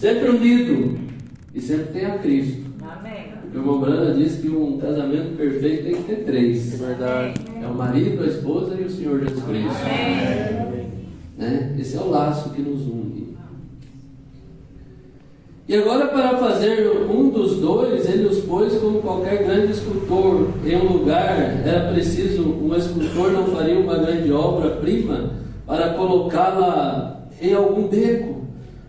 Sempre unido. E sempre tem a Cristo. Amém. Porque o irmão Brana diz que um casamento perfeito tem que ter 3. É verdade. É o marido, a esposa e o Senhor Jesus Cristo. Né? Esse é o laço que nos une. E agora, para fazer um dos dois, ele os pôs como qualquer grande escultor em um lugar. Era preciso, um escultor não faria uma grande obra-prima para colocá-la em algum beco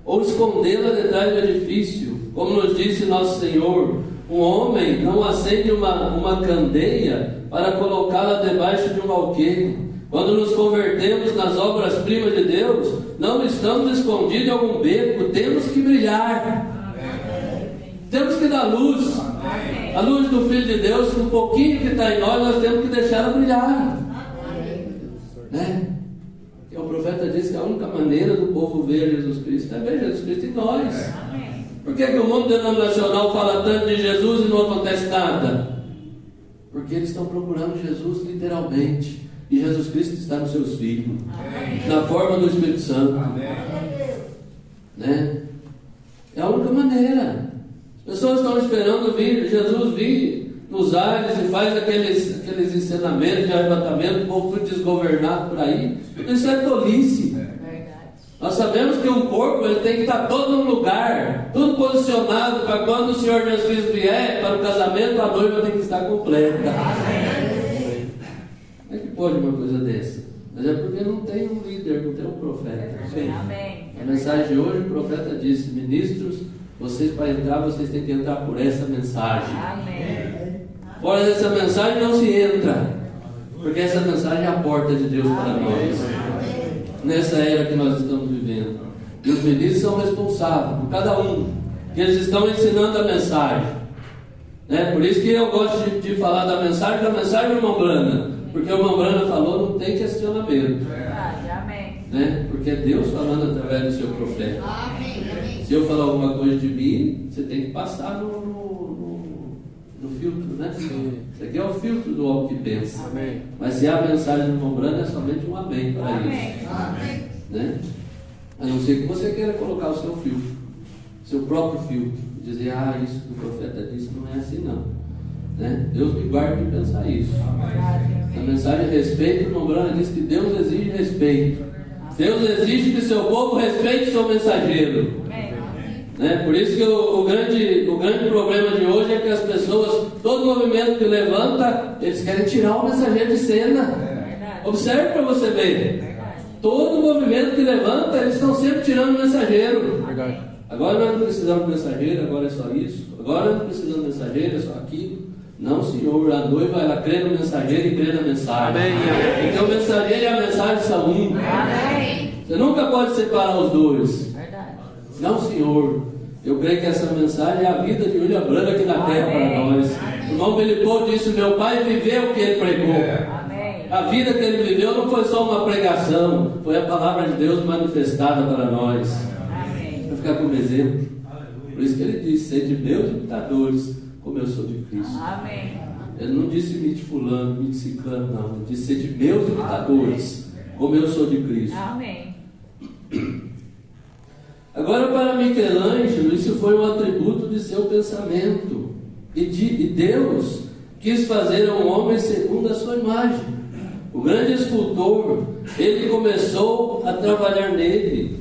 ou escondê-la detrás do edifício. Como nos disse nosso Senhor, um homem não acende uma candeia para colocá-la debaixo de um alqueire. Quando nos convertemos nas obras-primas de Deus, não estamos escondidos em algum beco, temos que brilhar. Temos que dar luz. A luz do Filho de Deus, um pouquinho que está em nós temos que deixar ela brilhar. Né? E o profeta disse que a única maneira do povo ver Jesus Cristo é ver Jesus Cristo em nós. Por que o mundo denominacional fala tanto de Jesus e não acontece nada? Porque eles estão procurando Jesus literalmente. E Jesus Cristo está nos seus filhos. Na forma do Espírito Santo. Né? É a única maneira. As pessoas estão esperando Jesus vir nos ares e faz aqueles ensinamentos de arrebatamento, o povo tudo desgovernado por aí. Isso é tolice. Nós sabemos que um corpo ele tem que estar todo num lugar, tudo posicionado para quando o Senhor Jesus Cristo vier para o casamento, a noiva tem que estar completa. Como é que pode uma coisa dessa? Mas é porque não tem um líder, não tem um profeta. Amém. A mensagem de hoje, o profeta disse: ministros, vocês para entrar, vocês têm que entrar por essa mensagem. Amém. Fora dessa mensagem não se entra, porque essa mensagem é a porta de Deus para nós. Nessa era que nós estamos vivendo. E os ministros são responsáveis por cada um, que eles estão ensinando a mensagem. Né? Por isso que eu gosto de falar da mensagem do irmão Brana. Porque o irmão Brana falou, não tem questionamento. Amém. Né? Porque é Deus falando através do seu profeta. Se eu falar alguma coisa de mim, você tem que passar no filtro, né? Isso aqui é o filtro do homem que pensa. Amém. Mas se a mensagem do irmão Brana é somente um amém para isso. Né? A não ser que você queira colocar o seu filtro, seu próprio filtro, e dizer, isso que o profeta disse não é assim não. Né? Deus me guarde de pensar isso. A mensagem de respeito, o irmão Brana diz que Deus exige respeito. Deus exige que seu povo respeite o seu mensageiro. Né? Por isso que o grande problema de hoje é que as pessoas, todo movimento que levanta, eles querem tirar o mensageiro de cena. Observe para você ver. Todo movimento que levanta, eles estão sempre tirando o mensageiro. Agora nós não precisamos de mensageiro, agora é só isso. Agora nós não precisamos de mensageiro, é só aquilo. Não, Senhor, a noiva ela crê no mensageiro e crê na mensagem. Amém. Então o mensageiro e a mensagem são um. Você nunca pode separar os dois. Não, Senhor, eu creio que essa mensagem é a vida de William Brana aqui na terra para nós. O irmão Bilipô disse: meu pai viveu o que ele pregou. A vida que ele viveu não foi só uma pregação, foi a palavra de Deus manifestada para nós. Para ficar como exemplo. Por isso que ele disse: sede meus imitadores, como eu sou de Cristo. Ele não disse imite fulano, imite ciclano, não. Ele disse: sede meus imitadores, como eu sou de Cristo. Agora, para Michelangelo, isso foi um atributo de seu pensamento. E Deus quis fazer um homem segundo a sua imagem. O grande escultor, ele começou a trabalhar nele.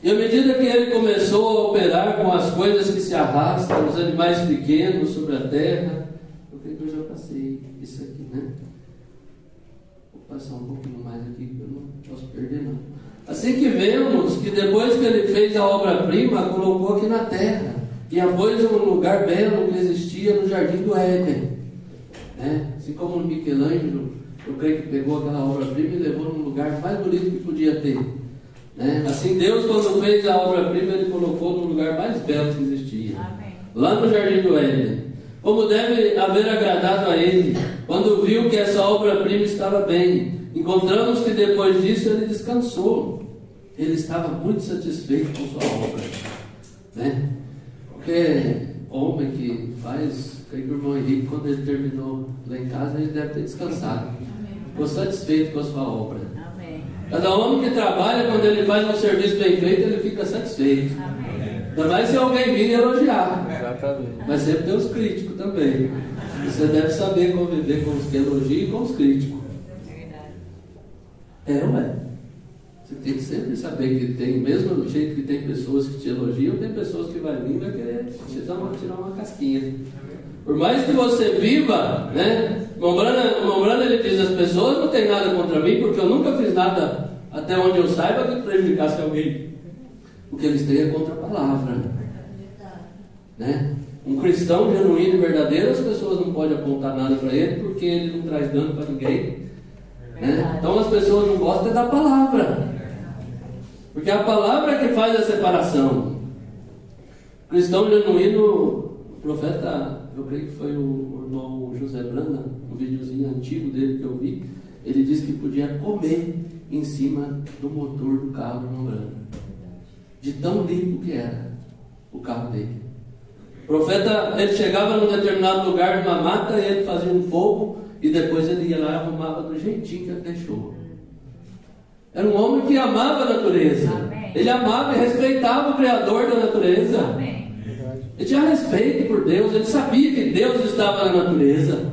E à medida que ele começou a operar com as coisas que se arrastam, os animais pequenos sobre a terra, eu creio que eu já passei isso aqui, né? Vou passar um pouquinho mais aqui, que eu não posso perder não. Assim que vemos que depois que ele fez a obra-prima, colocou aqui na terra, e a pôs um lugar belo que existia no Jardim do Éden. Né? Assim como o Michelangelo, eu creio que pegou aquela obra-prima e levou num lugar mais bonito que podia ter. Né? Assim Deus, quando fez a obra-prima, ele colocou no lugar mais belo que existia. Lá no Jardim do Éden. Como deve haver agradado a ele, quando viu que essa obra-prima estava bem. Encontramos que depois disso ele descansou. Ele estava muito satisfeito com sua obra. Né? Porque homem que faz, creio que o irmão Henrique, quando ele terminou lá em casa, ele deve ter descansado. Ficou satisfeito com a sua obra. Cada homem que trabalha, quando ele faz um serviço bem feito, ele fica satisfeito. Ainda mais se alguém vir elogiar. Exatamente. Mas sempre tem os críticos também. Você deve saber conviver com os que elogiam e com os críticos. Ué. Você tem que sempre saber que tem, mesmo do jeito que tem pessoas que te elogiam, tem pessoas que vai vir e vai querer tirar uma casquinha. Por mais que você viva, né? Mombrana ele diz, as pessoas não têm nada contra mim, porque eu nunca fiz nada, até onde eu saiba, que prejudicasse alguém. O que eles têm é contra a palavra. Né? Um cristão genuíno e verdadeiro, as pessoas não podem apontar nada para ele, porque ele não traz dano para ninguém. Né? Então as pessoas não gostam da palavra, porque é a palavra que faz a separação. O cristão genuíno, o profeta, eu creio que foi o irmão José Branda, um videozinho antigo dele que eu vi, ele disse que podia comer em cima do motor do carro do irmão Branda, de tão limpo que era o carro dele. O profeta, ele chegava num determinado lugar, numa mata, e ele fazia um fogo, e depois ele ia lá e arrumava do jeitinho que ele deixou. Era um homem que amava a natureza. Amém. Ele amava e respeitava o Criador da natureza. Amém. Ele tinha respeito por Deus, ele sabia que Deus estava na natureza.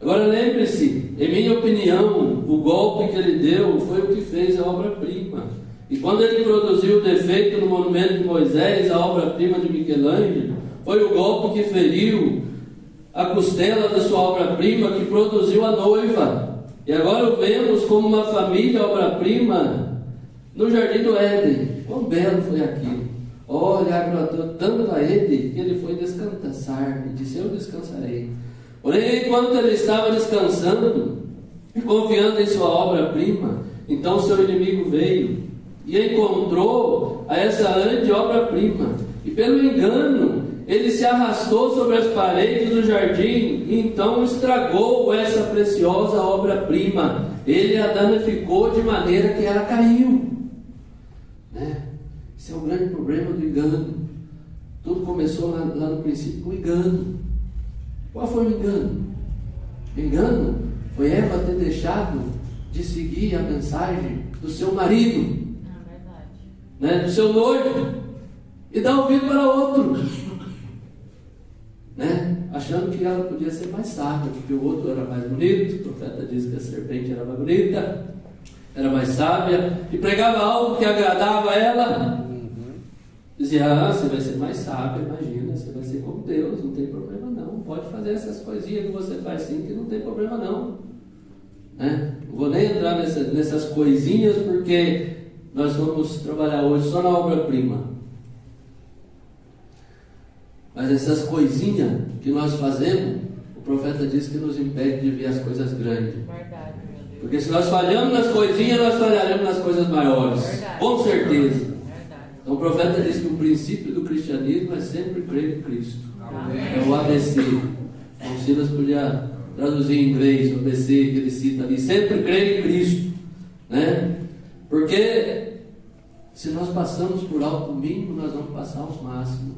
Agora lembre-se, em minha opinião, o golpe que ele deu foi o que fez a obra-prima. E quando ele produziu o defeito no monumento de Moisés, a obra-prima de Michelangelo, foi o golpe que feriu a costela da sua obra-prima, que produziu a noiva. E agora o vemos como uma família obra-prima no Jardim do Éden. Quão belo foi aquilo! Olha, agradou tanto a ele que ele foi descansar e disse: eu descansarei. Porém, enquanto ele estava descansando e confiando em sua obra-prima, então seu inimigo veio e encontrou a essa grande obra-prima, e pelo engano ele se arrastou sobre as paredes do jardim e então estragou essa preciosa obra-prima. Ele a danificou de maneira que ela caiu, né? Esse é o grande problema do engano. Tudo começou lá no princípio com o engano. Qual foi o engano? O engano foi Eva ter deixado de seguir a mensagem do seu marido, né, do seu noivo, e dar ouvido para outro, né, achando que ela podia ser mais sábia, porque o outro era mais bonito. O profeta diz que a serpente era mais bonita, era mais sábia, e pregava algo que agradava a ela. Dizia: você vai ser mais sábia, imagina, você vai ser como Deus, não tem problema não, pode fazer essas coisinhas que você faz sim, que não tem problema não, né? Não vou nem entrar nessas coisinhas, porque nós vamos trabalhar hoje só na obra-prima. Mas essas coisinhas que nós fazemos, o profeta diz que nos impede de ver as coisas grandes. Verdade, meu Deus. Porque se nós falhamos nas coisinhas, nós falharemos nas coisas maiores. Verdade. Com certeza. Verdade. Então o profeta diz que o princípio do cristianismo é sempre crer em Cristo. Amém. É o ABC. Então Silas podia traduzir em inglês o ABC que ele cita ali. Sempre crer em Cristo, né? Porque se nós passamos por alto o mínimo, nós vamos passar os máximos.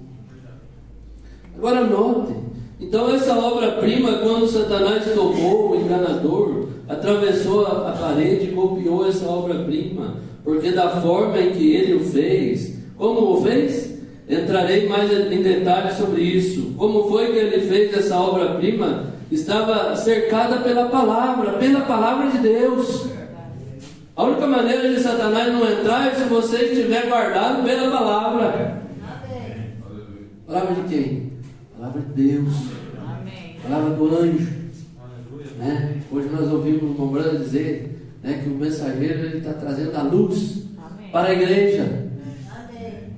Agora notem, então essa obra-prima, quando Satanás tocou o enganador, atravessou a parede e copiou essa obra-prima, porque da forma em que ele o fez, como o fez? Entrarei mais em detalhes sobre isso. Como foi que ele fez essa obra-prima? Estava cercada pela palavra de Deus. A única maneira de Satanás não entrar é se você estiver guardado pela palavra. Palavra de quem? Palavra de Deus. Amém. Palavra do anjo, né? Hoje nós ouvimos o irmão Brando dizer, né, que o mensageiro está trazendo a luz. Amém. Para a igreja.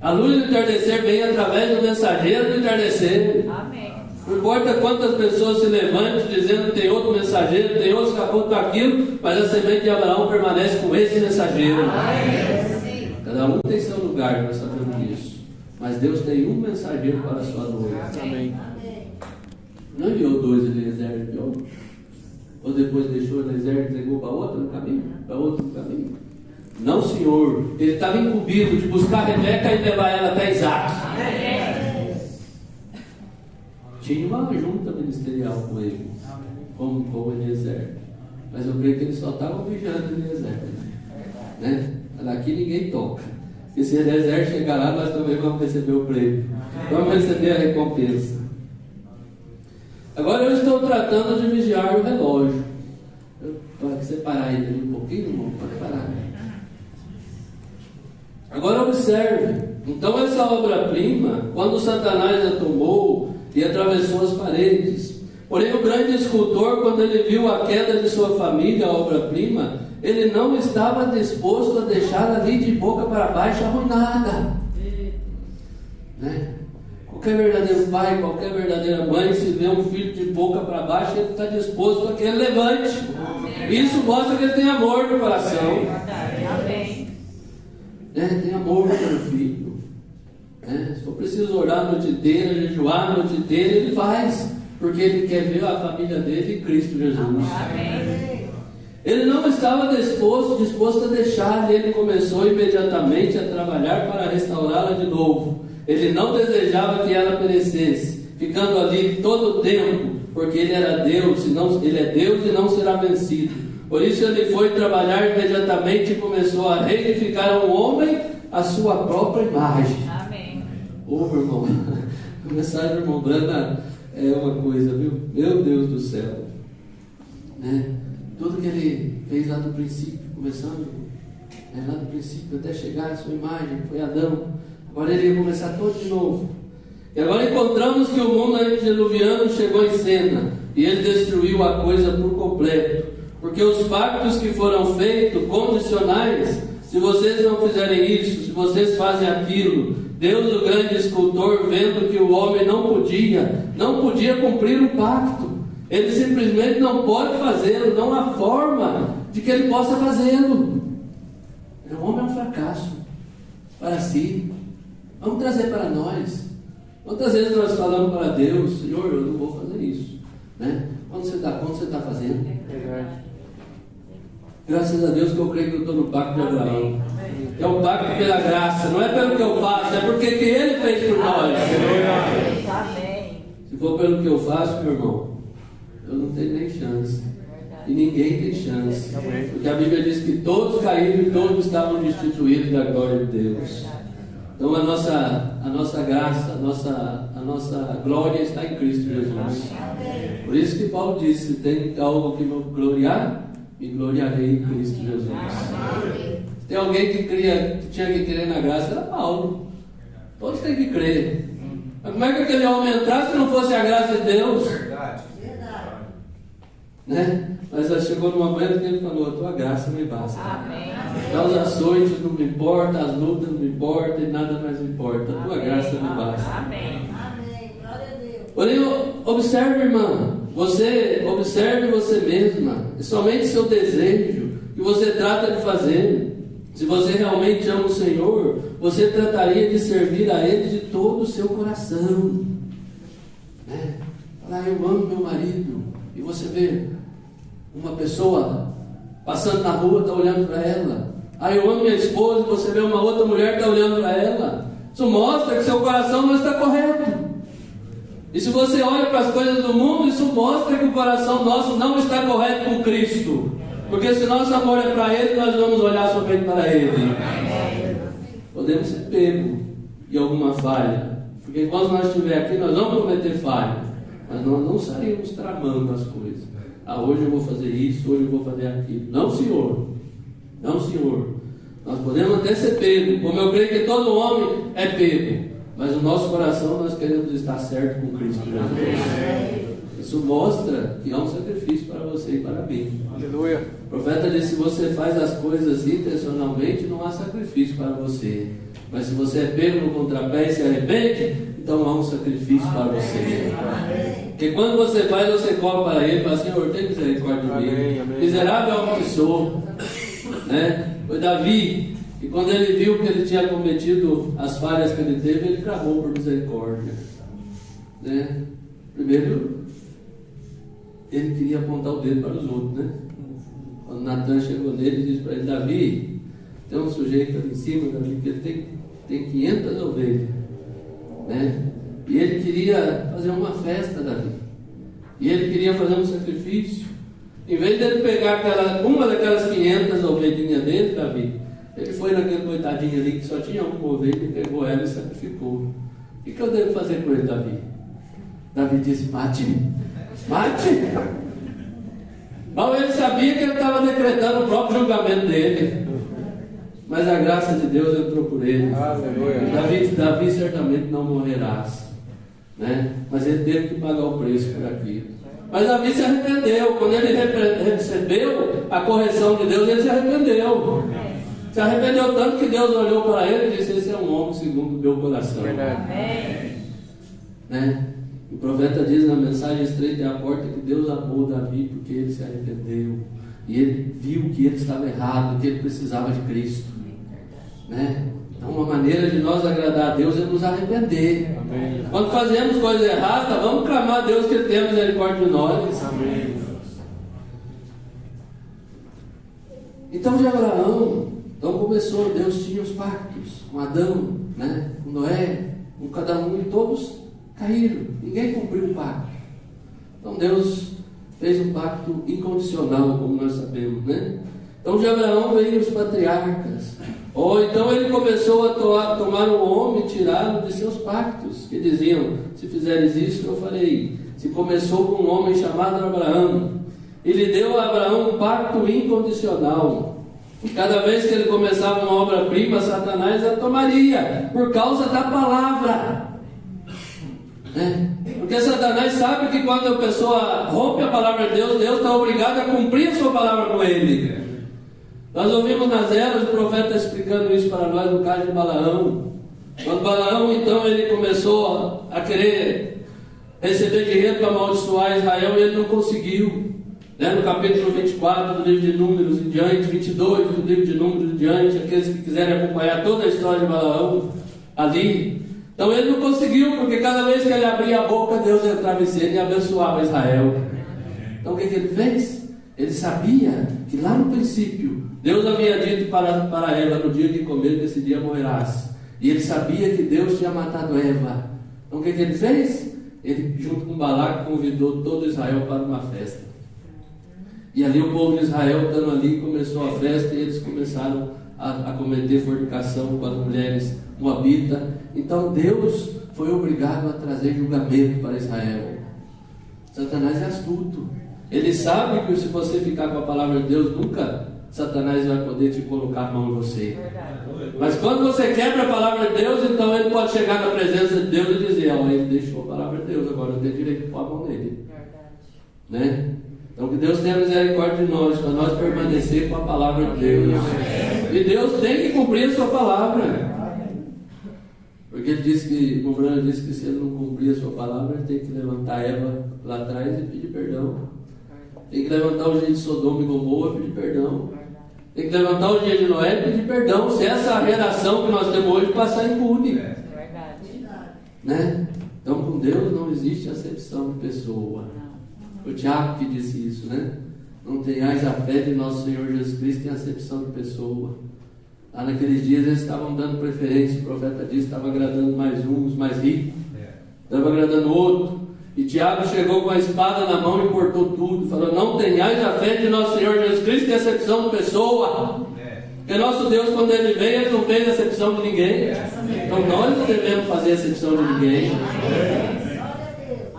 A luz do entardecer vem através do mensageiro do entardecer. Amém. Não importa quantas pessoas se levantem dizendo que tem outro mensageiro, tem outro com aquilo, mas a semente de Abraão permanece com esse mensageiro. Amém. Cada um tem seu lugar, nós sabemos disso. Mas Deus tem um mensageiro para a sua noiva. Amém. Não enviou dois, Eliezer enviou? Ou depois deixou Eliezer e entregou para outro no caminho? Para outro no caminho? Não, senhor. Ele estava incumbido de buscar Rebeca e levar ela até Isaac. Tinha uma junta ministerial com ele, como Eliezer. Mas eu creio que eles só estavam vigiando o deserto. Né? Daqui ninguém toca. E se o deserto chegar lá, nós também vamos receber o prêmio. Vamos receber a recompensa. Agora eu estou tratando de vigiar o relógio. Pode separar ele um pouquinho, irmão? Pode parar. Agora observe. Então essa obra-prima, quando Satanás a tomou e atravessou as paredes. Porém o grande escultor, quando ele viu a queda de sua família, a obra-prima, ele não estava disposto a deixar ali de boca para baixo arruinada. Né? Qualquer verdadeiro pai, qualquer verdadeira mãe, se vê um filho de boca para baixo, ele está disposto a que ele levante. Isso mostra que ele tem amor no coração. Tem amor pelo filho. Se for preciso orar a noite inteira, jejuar a noite inteira, ele faz, porque ele quer ver a família dele em Cristo Jesus. Ele não estava disposto a deixar, e ele começou imediatamente a trabalhar para restaurá-la de novo. Ele não desejava que ela perecesse, ficando ali todo o tempo, porque ele era Deus, ele é Deus e não será vencido. Por isso ele foi trabalhar imediatamente e começou a reedificar ao homem a sua própria imagem. Amém. Meu irmão, a mensagem do irmão Brana é uma coisa, viu? Meu Deus do céu. Tudo que ele fez lá do princípio, começando lá do princípio até chegar à sua imagem, foi Adão. Agora ele ia começar todo de novo. E agora encontramos que o mundo antediluviano chegou em cena e ele destruiu a coisa por completo. Porque os pactos que foram feitos, condicionais, se vocês não fizerem isso, se vocês fazem aquilo, Deus, o grande escultor, vendo que o homem não podia cumprir o pacto, ele simplesmente não pode fazê-lo, não há forma de que ele possa fazê-lo. O homem é um fracasso para si. Vamos trazer para nós. Quantas vezes nós falamos para Deus, Senhor, eu não vou fazer isso. Quando você está fazendo? Graças a Deus que eu creio que eu estou no pacto de Abraão. É um pacto pela graça, não é pelo que eu faço, é porque que ele fez por nós. Se for pelo que eu faço, meu irmão, eu não tenho nem chance. E ninguém tem chance. Porque a Bíblia diz que todos caíram e todos estavam destituídos da glória de Deus. Então a nossa graça, a nossa glória está em Cristo Jesus. Por isso que Paulo disse: se tem algo que me gloriar, me gloriarei em Cristo Jesus. Se tem alguém que tinha que crer na graça, era Paulo. Todos têm que crer. Mas como é que aquele homem entrasse se não fosse a graça de Deus? Verdade. Mas chegou no momento que ele falou: a tua graça me basta. Amém. Os açoites não me importam, as lutas não me importam, e nada mais me importa. A tua graça me basta. Amém. Glória a Deus. Porém, observe, irmã, observe você mesma, e somente seu desejo que você trata de fazer. Se você realmente ama o Senhor, você trataria de servir a Ele de todo o seu coração. Falar: eu amo meu marido. E você vê uma pessoa passando na rua, está olhando para ela. Eu amo minha esposa, e você vê uma outra mulher que está olhando para ela. Isso mostra que seu coração não está correto. E se você olha para as coisas do mundo, isso mostra que o coração nosso não está correto com Cristo. Porque se nosso amor é para Ele, nós vamos olhar somente para Ele. Podemos ser pegos em alguma falha. Porque quando nós estivermos aqui, nós vamos cometer falha. Mas nós não saímos tramando as coisas. Hoje eu vou fazer isso, hoje eu vou fazer aquilo. Não, senhor. Não, senhor. Nós podemos até ser pego, como eu creio que todo homem é pego. Mas no nosso coração nós queremos estar certo com Cristo Jesus. Isso mostra que há um sacrifício para você e para mim. Aleluia. O profeta disse: se você faz as coisas intencionalmente, não há sacrifício para você. Mas se você é pego no contrapé e se arrepende, então há um sacrifício para você. Porque quando você faz, você corre para Ele e fala: Senhor, tem misericórdia de mim. Miserável homem que sou. Foi Davi, e quando ele viu que ele tinha cometido as falhas que ele teve, ele clamou por misericórdia. Primeiro, ele queria apontar o dedo para os outros. Quando Natan chegou nele e disse para ele: Davi, tem um sujeito ali em cima, Davi, que ele tem 500 ovelhas. E ele queria fazer uma festa, Davi. E ele queria fazer um sacrifício. Em vez dele pegar uma daquelas 500 ovelhinhas dele, Davi, ele foi naquele coitadinho ali que só tinha uma ovelha, pegou ela e sacrificou. O que eu devo fazer com ele, Davi? Davi disse: mate. Mal ele sabia que ele estava decretando o próprio julgamento dele. Mas a graça de Deus entrou por ele. Davi certamente não morrerás, né? Mas ele teve que pagar o preço por aquilo. Mas Davi se arrependeu. Quando ele recebeu a correção de Deus, ele se arrependeu. Se arrependeu tanto que Deus olhou para ele e disse: esse é um homem segundo o meu coração. Né? O profeta diz na mensagem: estreita é a porta, que Deus amou Davi porque ele se arrependeu. E ele viu que ele estava errado, que ele precisava de Cristo. Né? Então, uma maneira de nós agradar a Deus é nos arrepender. Amém. Quando fazemos coisa errada, vamos clamar a Deus que Ele tenha misericórdia de nós. Amém. Então, de Abraão, começou, Deus tinha os pactos com Adão, né? Com Noé, com cada um, e todos caíram. Ninguém cumpriu o pacto. Então, Deus fez um pacto incondicional, como nós sabemos, né? Então, de Abraão veio os patriarcas. Ou então ele começou a tomar um homem e tirá-lo de seus pactos, que diziam: se fizeres isso, eu farei. Se começou com um homem chamado Abraão, ele deu a Abraão um pacto incondicional. E cada vez que ele começava uma obra-prima, Satanás a tomaria, por causa da palavra. Porque Satanás sabe que quando a pessoa rompe a palavra de Deus, Deus está obrigado a cumprir a sua palavra com ele. Nós ouvimos nas eras o profeta explicando isso para nós no caso de Balaão. Quando Balaão, então, ele começou a querer receber dinheiro para amaldiçoar Israel, e ele não conseguiu. No capítulo 24 do livro de Números em diante, 22 do livro de Números em diante, aqueles que quiserem acompanhar toda a história de Balaão ali. Então ele não conseguiu, porque cada vez que ele abria a boca, Deus entrava em cena e abençoava Israel. Então o que ele fez? Ele sabia que lá no princípio Deus havia dito para Eva: no dia que comer, nesse dia morrerás. E ele sabia que Deus tinha matado Eva. Então o que ele fez? Ele, junto com Balaque, convidou todo Israel para uma festa. E ali o povo de Israel, estando ali, começou a festa, e eles começaram a cometer fornicação com as mulheres moabitas. Então Deus foi obrigado a trazer julgamento para Israel. Satanás é astuto. Ele sabe que se você ficar com a palavra de Deus, nunca Satanás vai poder te colocar a mão em você. Mas quando você quebra a palavra de Deus, então ele pode chegar na presença de Deus e dizer: ele deixou a palavra de Deus, agora eu tenho direito de pôr a mão nele. Né? Então que Deus tenha misericórdia de nós, para nós permanecer com a palavra de Deus. E Deus tem que cumprir a sua palavra. Porque ele disse que, o Brano disse que se ele não cumprir a sua palavra, ele tem que levantar Eva lá atrás e pedir perdão. Tem que levantar o dia de Sodoma e Gomorra e pedir perdão. Tem que levantar o dia de Noé e pedir perdão. Se essa geração que nós temos hoje passar impune. Né? Então com Deus não existe acepção de pessoa. O Tiago que disse isso, né? Não tenhais a fé de nosso Senhor Jesus Cristo em acepção de pessoa. Lá naqueles dias eles estavam dando preferência. O profeta disse: estava agradando mais uns, mais ricos, estava agradando outro. E Tiago chegou com a espada na mão e cortou tudo. Falou: não tenhais a fé de nosso Senhor Jesus Cristo em acepção de pessoa. Porque nosso Deus, quando Ele veio, Ele não fez acepção de ninguém. Então nós não devemos fazer acepção de ninguém.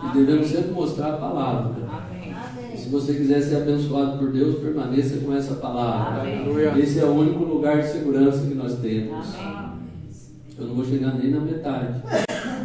E devemos sempre mostrar a palavra. Se você quiser ser abençoado por Deus, permaneça com essa palavra. Esse é o único lugar de segurança que nós temos. Eu não vou chegar nem na metade.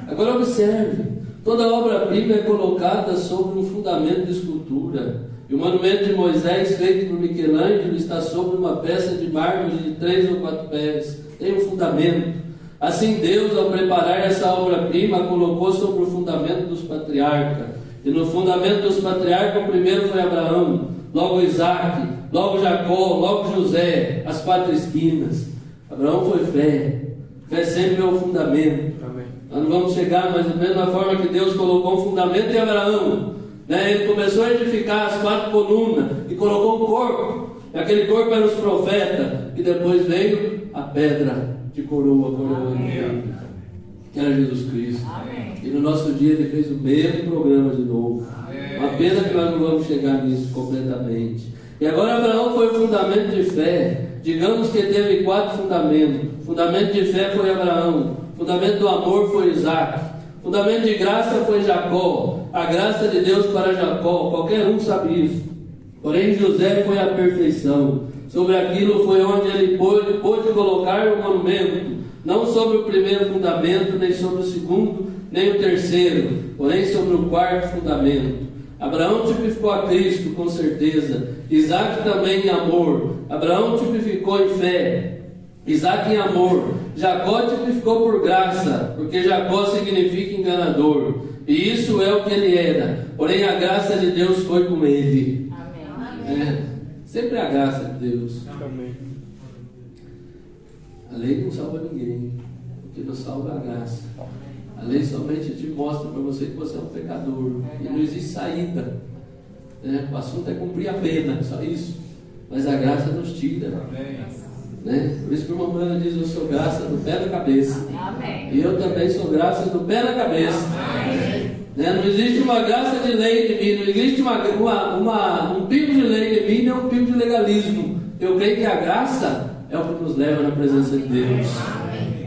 Agora observe: toda obra-prima é colocada sobre um fundamento de escultura. E o monumento de Moisés, feito por Michelangelo, está sobre uma peça de mármore de 3 ou 4 pés. Tem um fundamento. Assim Deus, ao preparar essa obra-prima, a colocou sobre o fundamento dos patriarcas. E no fundamento dos patriarcas, o primeiro foi Abraão, logo Isaac, logo Jacó, logo José, as 4 esquinas. Abraão foi fé. Fé sempre é o fundamento. Amém. Nós não vamos chegar, mas da mesma forma que Deus colocou um fundamento em Abraão, né? Ele começou a edificar as 4 colunas e colocou um corpo. E aquele corpo era os profetas. E depois veio a pedra de coroa. que era Jesus Cristo. Amém. E no nosso dia ele fez o mesmo programa de novo. Uma pena que nós não vamos chegar nisso completamente. E agora Abraão foi o fundamento de fé. Digamos que teve 4 fundamentos. O fundamento de fé foi Abraão. O fundamento do amor foi Isaac. O fundamento de graça foi Jacó. A graça de Deus para Jacó. Qualquer um sabe isso. Porém José foi a perfeição. Sobre aquilo foi onde ele pôde colocar o monumento. Não sobre o primeiro fundamento, nem sobre o segundo, nem o terceiro. Porém sobre o 4º fundamento. Abraão tipificou a Cristo, com certeza. Isaac também em amor. Abraão tipificou em fé. Isaac em amor. Jacó tipificou por graça, porque Jacó significa enganador. E isso é o que ele era. Porém a graça de Deus foi com ele. Amém. Sempre a graça de Deus. Amém. A lei não salva ninguém. O que nos salva é a graça. A lei somente te mostra para você que você é um pecador. E não existe saída. O assunto é cumprir a pena, só isso. Mas a graça nos tira. Por isso que o irmão Bruno diz: eu sou graça do pé da cabeça. Amém. E eu também sou graça do pé da cabeça. Não existe uma graça de lei em mim. Não existe um pingo de lei em mim, nem um pingo de legalismo. Eu creio que a graça é o que nos leva na presença de Deus.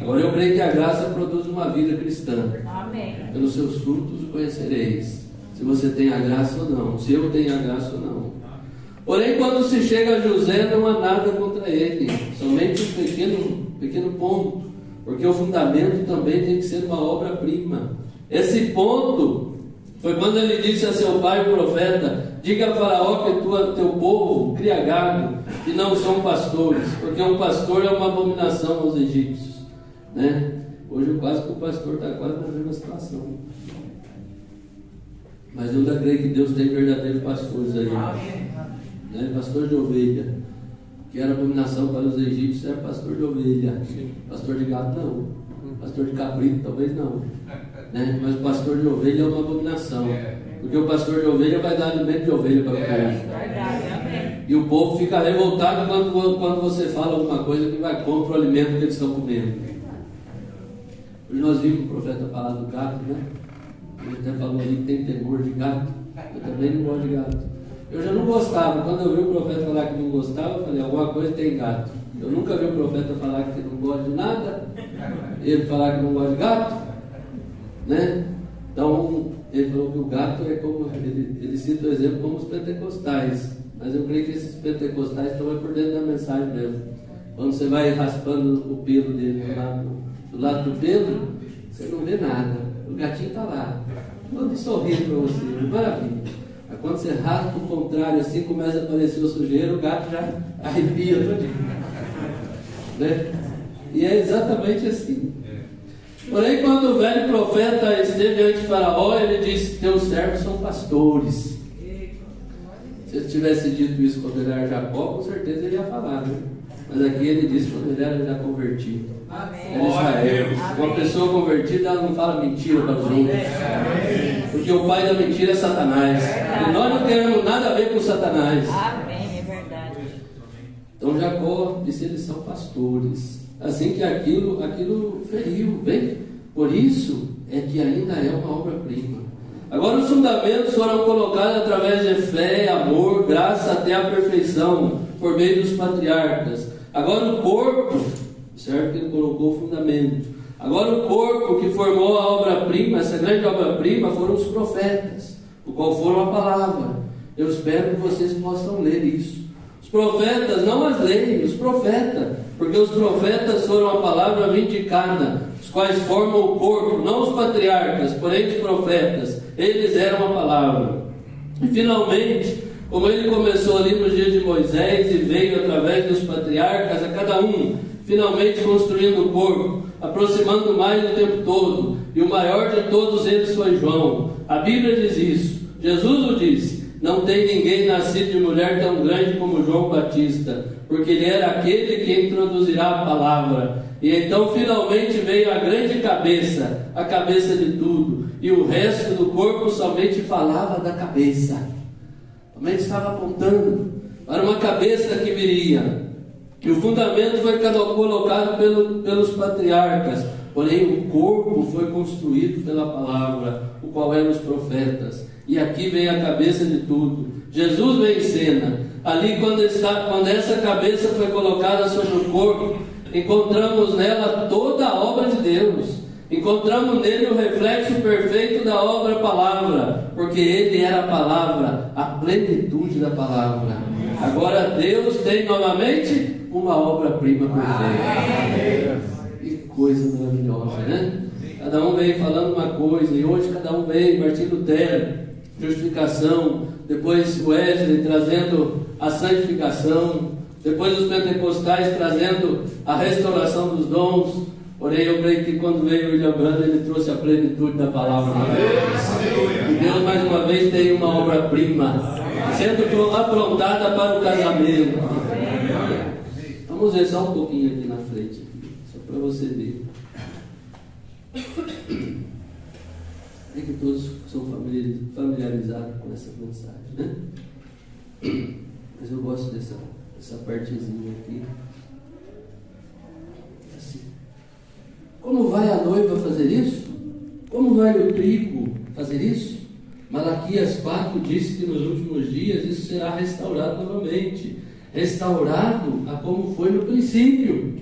Agora eu creio que a graça produz uma vida cristã. Amém. Pelos seus frutos o conhecereis. Se você tem a graça ou não. Se eu tenho a graça ou não. Porém, quando se chega a José, não há nada contra ele. Somente um pequeno ponto. Porque o fundamento também tem que ser uma obra-prima. Esse ponto foi quando ele disse a seu pai, o profeta: diga a Faraó que teu povo cria gado, que não são pastores. Porque um pastor é uma abominação aos egípcios. Hoje quase que o pastor está quase na mesma situação. Mas eu ainda creio que Deus tem verdadeiros pastores aí. Pastor de ovelha, que era abominação para os egípcios, era pastor de ovelha. Pastor de gado não. Pastor de cabrito talvez não. Mas o pastor de ovelha é uma abominação. Porque o pastor de ovelha vai dar alimento de ovelha para o povo. E o povo fica revoltado quando você fala alguma coisa que vai contra o alimento que eles estão comendo. Hoje nós vimos o profeta falar do gato, Ele até falou ali que tem temor de gato. Eu também não gosto de gato. Eu já não gostava. Quando eu vi o profeta falar que não gostava, eu falei: alguma coisa tem gato. Eu nunca vi o profeta falar que não gosta de nada. Ele falar que não gosta de gato. Então, ele falou que o gato é como... Ele cita o exemplo como os pentecostais. Mas eu creio que esses pentecostais estão aí por dentro da mensagem mesmo. Quando você vai raspando o pelo dele do lado do pelo, você não vê nada. O gatinho está lá, todo sorrindo para você, maravilha. Aí quando você raspa o contrário, assim começa a aparecer o sujeiro, o gato já arrepia todinho. E é exatamente assim. Porém, quando o velho profeta esteve ante Faraó, ele disse: teus servos são pastores. Se ele tivesse dito isso quando ele era Jacó, com certeza ele ia falar, Mas aqui ele disse quando ele era já convertido. Era Israel. Uma pessoa convertida, ela não fala mentira para os outros. Porque o pai da mentira é Satanás. E nós não queremos nada a ver com Satanás. Amém, é verdade. Então Jacó disse: eles são pastores. Assim que aquilo feriu, Por isso é que ainda é uma obra-prima. Agora os fundamentos foram colocados através de fé, amor, graça até a perfeição, por meio dos patriarcas. Agora o corpo, certo que ele colocou o fundamento. Agora o corpo que formou a obra-prima, essa grande obra-prima, foram os profetas, o qual foram a palavra. Eu espero que vocês possam ler isso. Os profetas, não as leis, os profetas, porque os profetas foram a palavra vindicada, os quais formam o corpo, não os patriarcas, porém os profetas, eles eram a palavra. E finalmente, como ele começou ali no dia de Moisés e veio através dos patriarcas, a cada um, finalmente construindo o corpo, aproximando mais o tempo todo, e o maior de todos eles foi João. A Bíblia diz isso, Jesus o disse: não tem ninguém nascido de mulher tão grande como João Batista, porque ele era aquele que introduzirá a palavra. E então finalmente veio a grande cabeça, a cabeça de tudo, e o resto do corpo somente falava da cabeça, somente estava apontando para uma cabeça que viria. E o fundamento foi colocado pelos patriarcas, porém o corpo foi construído pela palavra, o qual eram os profetas. E aqui vem a cabeça de tudo. Jesus vem em cena. Ali, quando essa cabeça foi colocada sobre o corpo, encontramos nela toda a obra de Deus. Encontramos nele o reflexo perfeito da obra palavra, porque ele era a palavra, a plenitude da palavra. Agora Deus tem novamente uma obra-prima perfeita. Que coisa maravilhosa, né? Cada um vem falando uma coisa, e hoje cada um vem, Martinho Lutero, justificação, depois Wesley trazendo a santificação, depois os pentecostais trazendo a restauração dos dons. Porém, eu creio que quando veio o William Branham, ele trouxe a plenitude da palavra de Deus. E Deus, mais uma vez, tem uma obra-prima sendo aprontada para o casamento. Vamos ver só um pouquinho aqui na frente, só para você ver. É que todos são familiarizados com essa mensagem, né? Mas eu gosto dessa partezinha aqui. Assim. Como vai a noiva fazer isso? Como vai o trigo fazer isso? Malaquias 4 disse que nos últimos dias isso será restaurado novamente. Restaurado a como foi no princípio.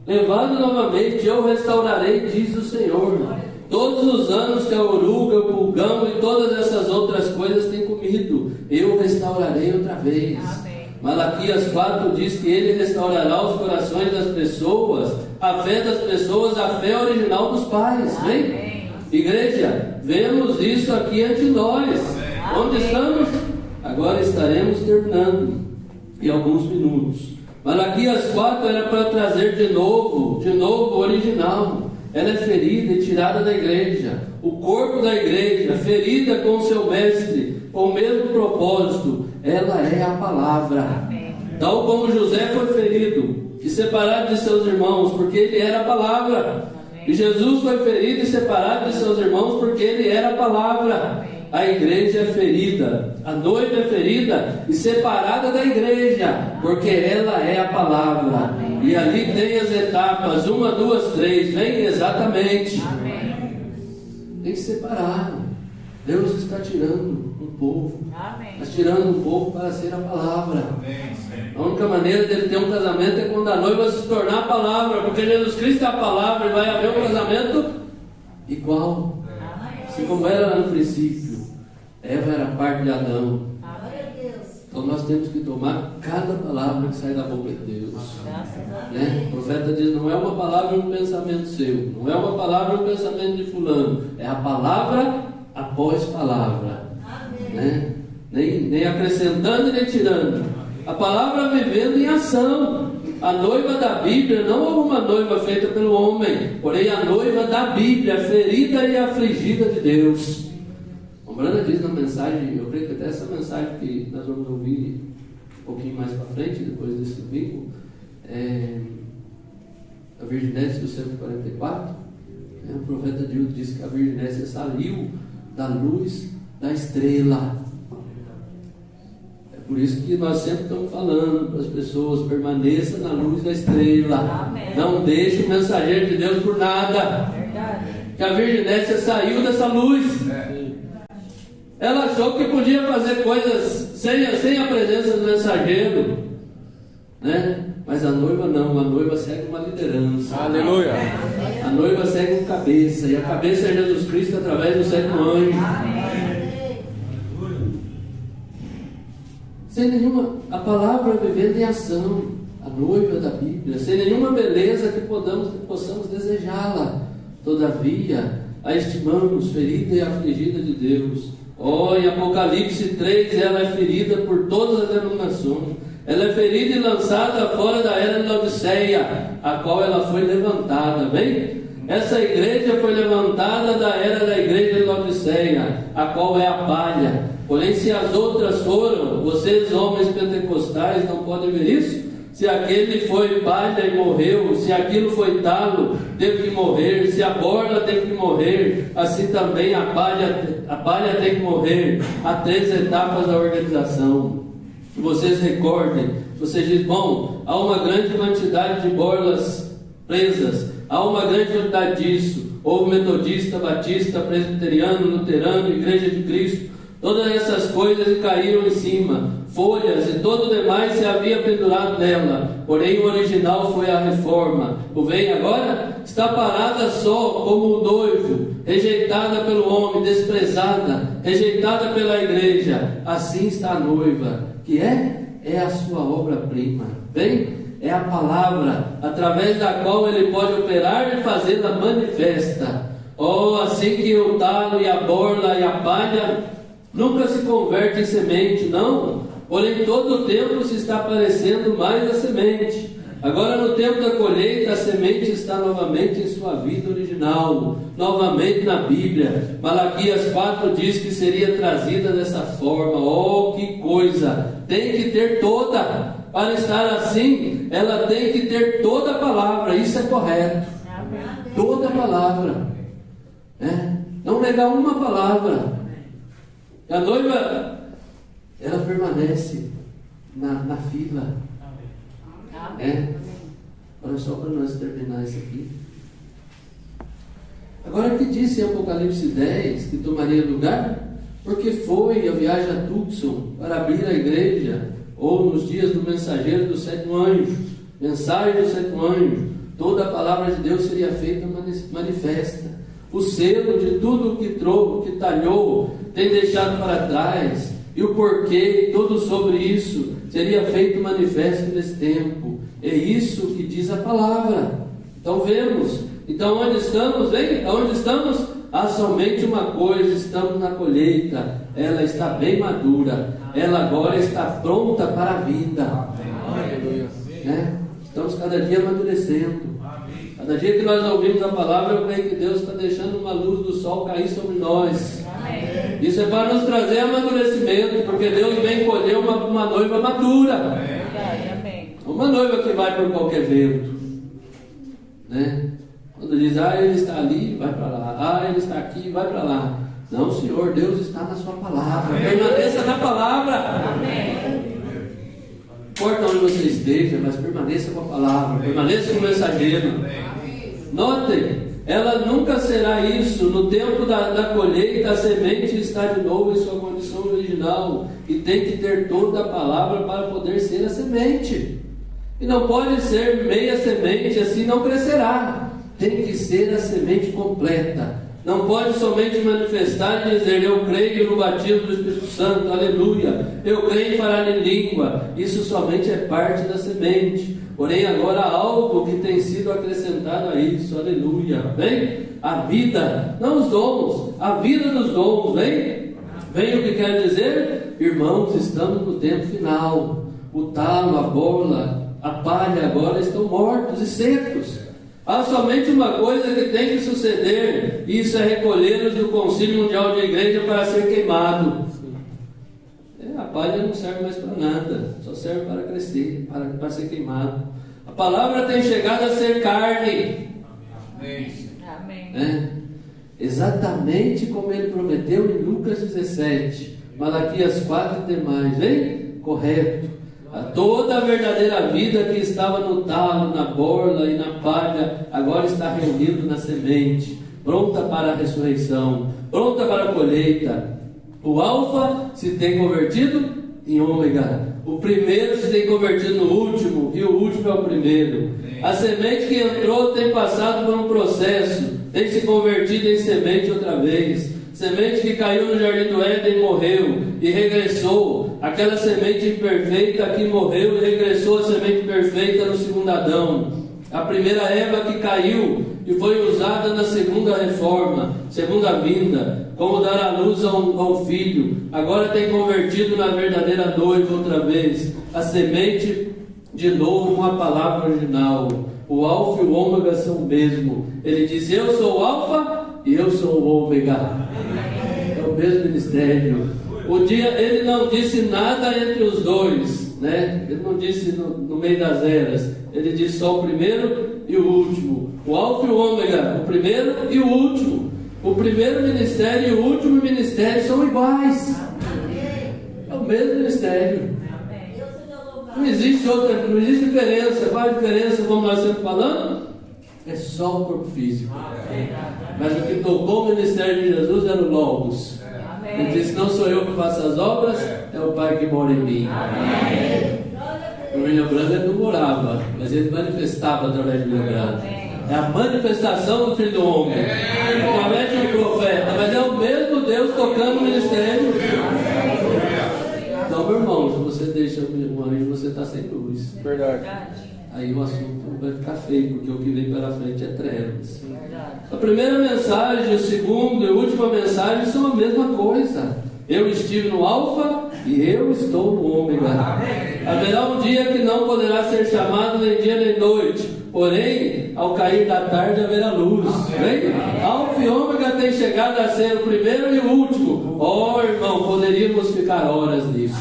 Levado novamente, eu restaurarei, diz o Senhor. Todos os anos que a oruga, o pulgão e todas essas outras coisas têm comido, eu restaurarei outra vez. Amém. Malaquias 4 diz que ele restaurará os corações das pessoas, a fé das pessoas, a fé original dos pais. Amém. Igreja, vemos isso aqui ante nós. Amém. Onde estamos? Agora estaremos terminando em alguns minutos. Malaquias 4 era para trazer de novo o original. Ela é ferida e tirada da igreja. O corpo da igreja, ferida com o seu mestre, com o mesmo propósito. Ela é a palavra. Amém. Tal como José foi ferido e separado de seus irmãos, porque ele era a palavra. Amém. E Jesus foi ferido e separado de seus irmãos, porque ele era a palavra. Amém. A igreja é ferida, a noiva é ferida e separada da igreja, porque ela é a palavra. Amém. E ali tem as etapas, 1, 2, 3, vem exatamente. Amém. Tem que separar. Deus está tirando um povo. Amém. Está tirando um povo para ser a palavra. Amém. A única maneira dele ter um casamento é quando a noiva se tornar a palavra, porque Jesus Cristo é a palavra e vai haver um casamento igual. Assim como era no princípio. Eva era parte de Adão. Então nós temos que tomar cada palavra que sai da boca de Deus. Né? O profeta diz, não é uma palavra um pensamento seu, não é uma palavra um pensamento de fulano, é a palavra após palavra. Né? Nem acrescentando nem tirando. A palavra vivendo em ação. A noiva da Bíblia, não alguma noiva feita pelo homem, porém a noiva da Bíblia, ferida e afligida de Deus. A Brana diz na mensagem, eu creio que até essa mensagem que nós vamos ouvir um pouquinho mais para frente, depois desse domingo, a virginéssia do 144, o profeta Deus disse que a virginéssia saiu da luz da estrela. É por isso que nós sempre estamos falando para as pessoas, permaneça na luz da estrela. Amém. Não deixe o mensageiro de Deus por nada. Verdade. Que a virginéssia saiu dessa luz. Ela achou que podia fazer coisas sem a presença do mensageiro, né? Mas a noiva não, a noiva segue uma liderança. Aleluia! A noiva segue um cabeça, e a cabeça é Jesus Cristo através do sétimo anjo. Sem nenhuma, a palavra vivendo em ação, a noiva da Bíblia, sem nenhuma beleza que possamos desejá-la. Todavia, a estimamos ferida e afligida de Deus. Em Apocalipse 3, ela é ferida por todas as denominações. Ela é ferida e lançada fora da era de Laodiceia, a qual ela foi levantada. Bem? Essa igreja foi levantada da era da igreja de Laodiceia, a qual é a palha. Porém, se as outras foram, vocês homens pentecostais não podem ver isso? Se aquele foi palha e morreu, se aquilo foi talo, teve que morrer, se a borla teve que morrer, assim também a palha tem que morrer. Há 3 etapas da organização. Que vocês recordem, vocês dizem, bom, há uma grande quantidade de borlas presas, há uma grande quantidade disso. Houve metodista, batista, presbiteriano, luterano, igreja de Cristo. Todas essas coisas caíram em cima. Folhas e todo o demais se havia pendurado nela. Porém o original foi a reforma. O vem agora está parada só como um noivo, rejeitada pelo homem, desprezada, rejeitada pela igreja. Assim está a noiva, que é a sua obra-prima. Bem, é a palavra, através da qual ele pode operar e fazê-la manifesta. Oh, assim que o talo e a borla e a palha nunca se converte em semente, não. Porém, todo o tempo se está parecendo mais a semente. Agora, no tempo da colheita, a semente está novamente em sua vida original, novamente na Bíblia. Malaquias 4 diz que seria trazida dessa forma. Oh, que coisa! Tem que ter toda. Para estar assim, ela tem que ter toda a palavra. Isso é correto. Toda a palavra. Não negar uma palavra. A noiva, ela permanece na fila. Olha só para nós terminar isso aqui. Agora, o que disse em Apocalipse 10 que tomaria lugar? Porque foi a viagem a Tucson para abrir a igreja, ou nos dias do mensageiro do sétimo anjo, mensagem do sétimo anjo, toda a palavra de Deus seria feita manifesta. O selo de tudo que talhou tem deixado para trás, e o porquê, tudo sobre isso, seria feito manifesto nesse tempo. É isso que diz a palavra. Então vemos. Então onde estamos, hein? Onde estamos? Há somente uma coisa, estamos na colheita. Ela está bem madura. Ela agora está pronta para a vida. Estamos cada dia amadurecendo. Cada dia que nós ouvimos a palavra, eu creio que Deus está deixando uma luz do sol cair sobre nós. Isso é para nos trazer amadurecimento, porque Deus vem colher uma noiva madura. Uma noiva que vai por qualquer vento, Quando diz, ele está ali, vai para lá. Ele está aqui, vai para lá. Não, Senhor, Deus está na sua palavra. Permaneça na palavra. Não importa onde você esteja, mas permaneça com a palavra. Permaneça com o mensageiro. Notem, ela nunca será isso. No tempo da colheita, a semente está de novo em sua condição original. E tem que ter toda a palavra para poder ser a semente. E não pode ser meia semente, assim não crescerá. Tem que ser a semente completa. Não pode somente manifestar e dizer, eu creio no batismo do Espírito Santo, aleluia. Eu creio em falar em língua. Isso somente é parte da semente. Porém, agora há algo que tem sido acrescentado a isso, aleluia. Bem? A vida, não os dons, a vida dos dons, bem? Bem, o que quer dizer? Irmãos, estamos no tempo final. O talo, a borla, a palha agora estão mortos e secos. Há somente uma coisa que tem que suceder, e isso é recolhê-los do Concílio Mundial de Igreja para ser queimado. A palha não serve mais para nada, só serve para crescer, para ser queimado. A palavra tem chegado a ser carne. Amém. Exatamente como ele prometeu em Lucas 17, Malaquias 4 e demais. Vem? Correto. Toda a verdadeira vida que estava no talo, na borla e na palha, agora está reunido na semente, pronta para a ressurreição, pronta para a colheita. O alfa se tem convertido em ômega. O primeiro se tem convertido no último, e o último é o primeiro. A semente que entrou tem passado por um processo, tem se convertido em semente outra vez. Semente que caiu no jardim do Éden e morreu e regressou. Aquela semente imperfeita que morreu e regressou a semente perfeita no segundo Adão. A primeira Eva que caiu e foi usada na segunda reforma, segunda vinda, como dar à luz a um filho. Agora tem convertido na verdadeira noiva outra vez. A semente de novo com a palavra original. O alfa e o ômega são o mesmo. Ele diz, eu sou o alfa e eu sou o ômega. É o mesmo ministério. Ele não disse nada entre os dois, Ele não disse no meio das eras. Ele disse só o primeiro e o último. O alfa e o ômega, o primeiro e o último. O primeiro ministério e o último ministério são iguais. É o mesmo ministério. Não existe diferença. Qual a diferença, como nós estamos falando? é só o corpo físico. Mas o que tocou o ministério de Jesus era o Logos. Ele disse: não sou eu que faço as obras, é o Pai que mora em mim. O William Branham não morava, mas ele manifestava através de William Branham. É a manifestação do Filho do Homem, através de um profeta, mas é o mesmo Deus tocando o ministério. Então, meu irmão, se você deixa um anjo, você está sem luz. Verdade. Aí o assunto vai ficar feio, porque o que vem pela frente é trevas. A primeira mensagem, a segunda e a última mensagem são a mesma coisa. Eu estive no Alfa e eu estou no Ômega. Haverá um dia que não poderá ser chamado nem dia nem noite, porém, ao cair da tarde haverá luz. Alfa e Ômega tem chegado a ser o primeiro e o último. Oh, irmão, poderíamos ficar horas nisso.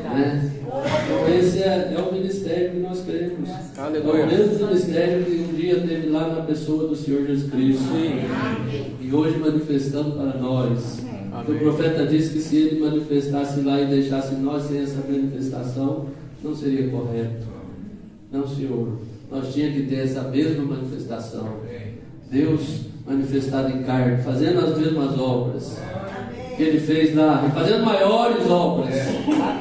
Então esse é o ministério que nós queremos. Aleluia. É o mesmo ministério que um dia teve lá na pessoa do Senhor Jesus Cristo. E hoje manifestando para nós. O profeta disse que se ele manifestasse lá e deixasse nós sem essa manifestação, não seria correto. Não, Senhor. Nós tínhamos que ter essa mesma manifestação. Deus manifestado em carne, fazendo as mesmas obras que ele fez lá, e fazendo maiores obras.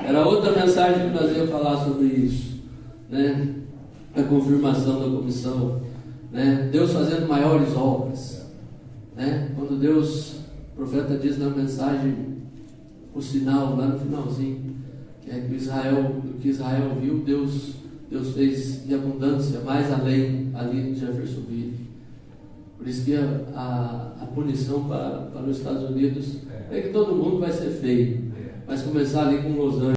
Era outra mensagem que nós íamos falar sobre isso, né? A confirmação da comissão, né? Deus fazendo maiores obras, né? Quando Deus, o profeta diz na mensagem, o sinal lá no finalzinho, que é que o que Israel viu, Deus fez de abundância, mais além ali em Jeffersonville. Por isso que a punição para os Estados Unidos é que todo mundo vai ser feio, mas começar ali com Los Angeles.